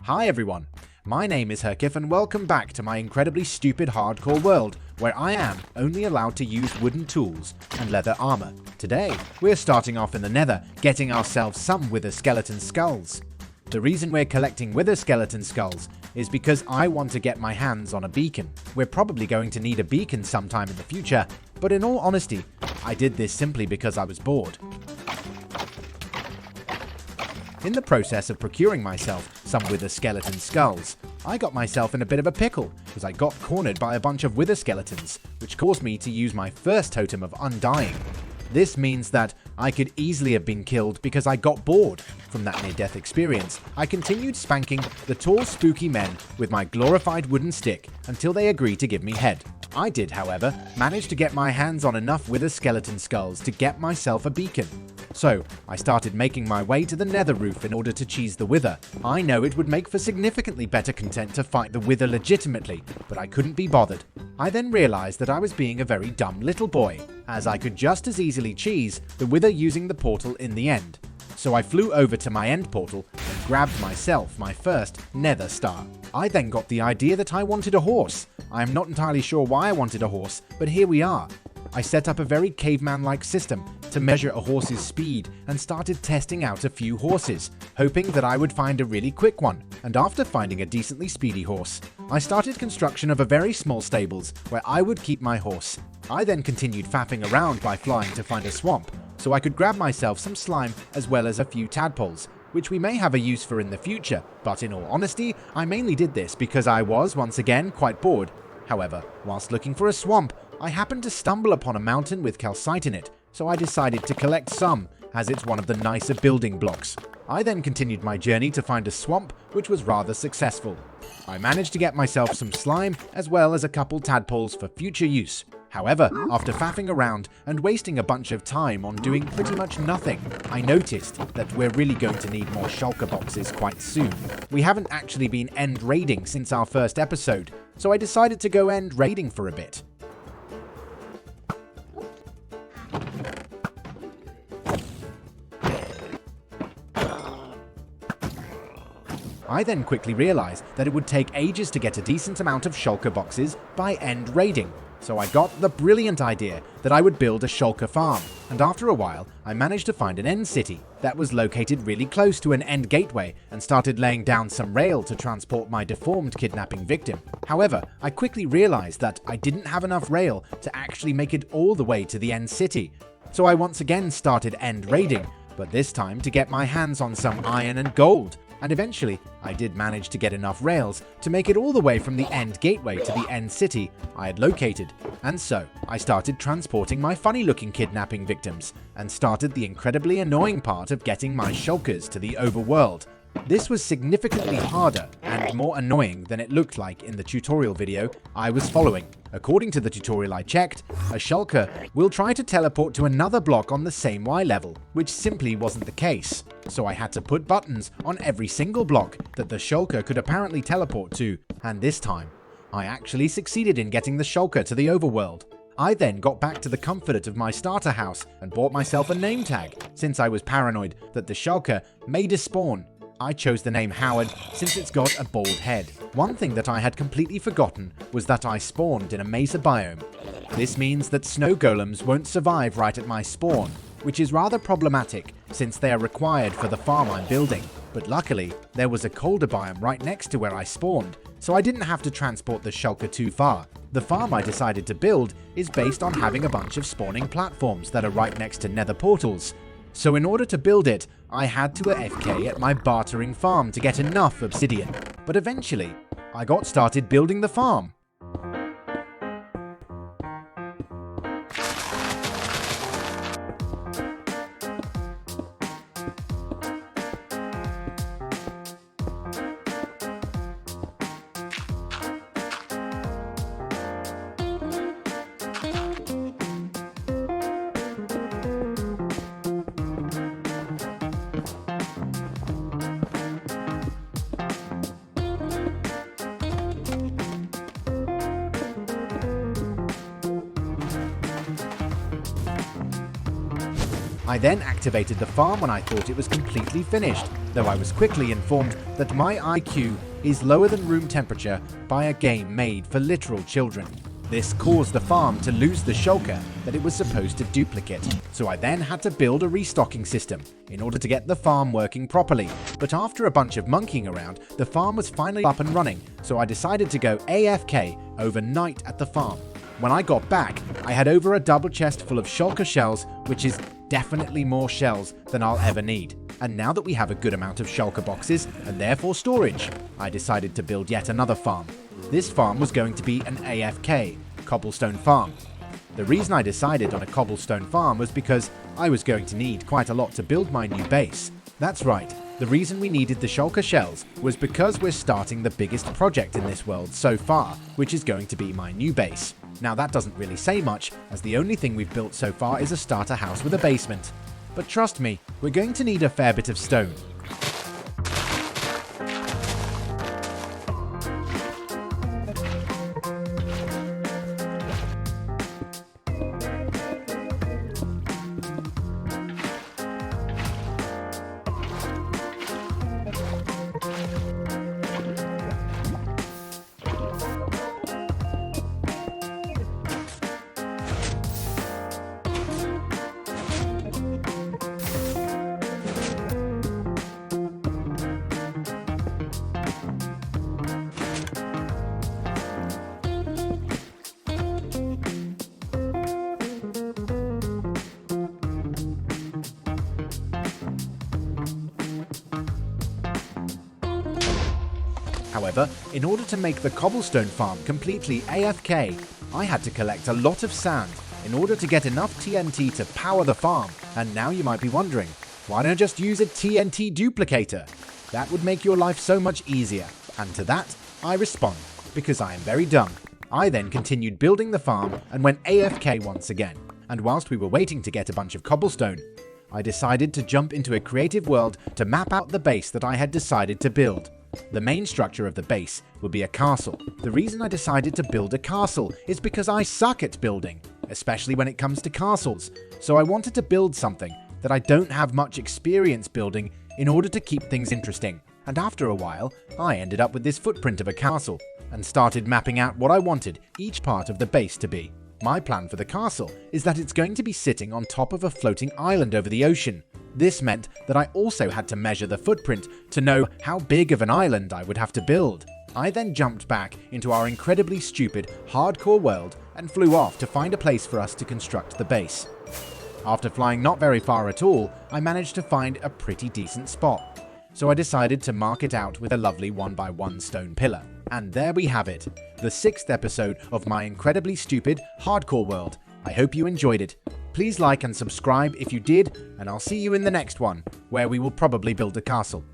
Hi everyone, my name is Herkeph and welcome back to my incredibly stupid hardcore world where I am only allowed to use wooden tools and leather armor. Today, we're starting off in the nether, getting ourselves some wither skeleton skulls. The reason we're collecting wither skeleton skulls is because I want to get my hands on a beacon. We're probably going to need a beacon sometime in the future, but in all honesty, I did this simply because I was bored. In the process of procuring myself some wither skeleton skulls, I got myself in a bit of a pickle as I got cornered by a bunch of wither skeletons, which caused me to use my first totem of undying. This means that I could easily have been killed because I got bored. From that near-death experience, I continued spanking the tall spooky men with my glorified wooden stick until they agreed to give me head. I did, however, manage to get my hands on enough wither skeleton skulls to get myself a beacon. So, I started making my way to the nether roof in order to cheese the wither. I know it would make for significantly better content to fight the wither legitimately, but I couldn't be bothered. I then realized that I was being a very dumb little boy, as I could just as easily cheese the wither using the portal in the end. So I flew over to my end portal and grabbed myself my first nether star. I then got the idea that I wanted a horse. I am not entirely sure why I wanted a horse, but here we are. I set up a very caveman-like system to measure a horse's speed and started testing out a few horses, hoping that I would find a really quick one. And after finding a decently speedy horse, I started construction of a very small stables where I would keep my horse. I then continued faffing around by flying to find a swamp, so I could grab myself some slime as well as a few tadpoles, which we may have a use for in the future, but in all honesty, I mainly did this because I was, once again, quite bored. However, whilst looking for a swamp, I happened to stumble upon a mountain with calcite in it, so I decided to collect some, as it's one of the nicer building blocks. I then continued my journey to find a swamp, which was rather successful. I managed to get myself some slime, as well as a couple tadpoles for future use. However, after faffing around and wasting a bunch of time on doing pretty much nothing, I noticed that we're really going to need more shulker boxes quite soon. We haven't actually been end raiding since our first episode, so I decided to go end raiding for a bit. I then quickly realized that it would take ages to get a decent amount of shulker boxes by end raiding, so I got the brilliant idea that I would build a shulker farm, and after a while I managed to find an end city that was located really close to an end gateway and started laying down some rail to transport my deformed kidnapping victim. However, I quickly realized that I didn't have enough rail to actually make it all the way to the end city, so I once again started end raiding, but this time to get my hands on some iron and gold. And eventually, I did manage to get enough rails to make it all the way from the end gateway to the end city I had located. And so, I started transporting my funny-looking kidnapping victims, and started the incredibly annoying part of getting my shulkers to the overworld. This was significantly harder and more annoying than it looked like in the tutorial video I was following. According to the tutorial I checked, a shulker will try to teleport to another block on the same Y level, which simply wasn't the case. So I had to put buttons on every single block that the shulker could apparently teleport to, and this time, I actually succeeded in getting the shulker to the overworld. I then got back to the comfort of my starter house and bought myself a name tag, since I was paranoid that the shulker may despawn. I chose the name Howard since it's got a bald head. One thing that I had completely forgotten was that I spawned in a mesa biome. This means that snow golems won't survive right at my spawn, which is rather problematic since they are required for the farm I'm building. But luckily, there was a colder biome right next to where I spawned, so I didn't have to transport the shulker too far. The farm I decided to build is based on having a bunch of spawning platforms that are right next to nether portals. So in order to build it, I had to AFK at my bartering farm to get enough obsidian. But eventually, I got started building the farm. I then activated the farm when I thought it was completely finished, though I was quickly informed that my IQ is lower than room temperature by a game made for literal children. This caused the farm to lose the shulker that it was supposed to duplicate, so I then had to build a restocking system in order to get the farm working properly. But after a bunch of monkeying around, the farm was finally up and running, so I decided to go AFK overnight at the farm. When I got back, I had over a double chest full of shulker shells, which is definitely more shells than I'll ever need. And now that we have a good amount of shulker boxes, and therefore storage, I decided to build yet another farm. This farm was going to be an AFK, cobblestone farm. The reason I decided on a cobblestone farm was because I was going to need quite a lot to build my new base. That's right, the reason we needed the shulker shells was because we're starting the biggest project in this world so far, which is going to be my new base. Now that doesn't really say much, as the only thing we've built so far is a starter house with a basement. But trust me, we're going to need a fair bit of stone. However, in order to make the cobblestone farm completely AFK, I had to collect a lot of sand in order to get enough TNT to power the farm. And now you might be wondering, why don't I just use a TNT duplicator? That would make your life so much easier. And to that, I respond, because I am very dumb. I then continued building the farm and went AFK once again. And whilst we were waiting to get a bunch of cobblestone, I decided to jump into a creative world to map out the base that I had decided to build. The main structure of the base would be a castle. The reason I decided to build a castle is because I suck at building, especially when it comes to castles. So I wanted to build something that I don't have much experience building in order to keep things interesting. And after a while, I ended up with this footprint of a castle and started mapping out what I wanted each part of the base to be. My plan for the castle is that it's going to be sitting on top of a floating island over the ocean. This meant that I also had to measure the footprint to know how big of an island I would have to build. I then jumped back into our incredibly stupid, hardcore world and flew off to find a place for us to construct the base. After flying not very far at all, I managed to find a pretty decent spot. So I decided to mark it out with a lovely 1x1 stone pillar. And there we have it, the 6th episode of my incredibly stupid, hardcore world. I hope you enjoyed it. Please like and subscribe if you did, and I'll see you in the next one, where we will probably build a castle.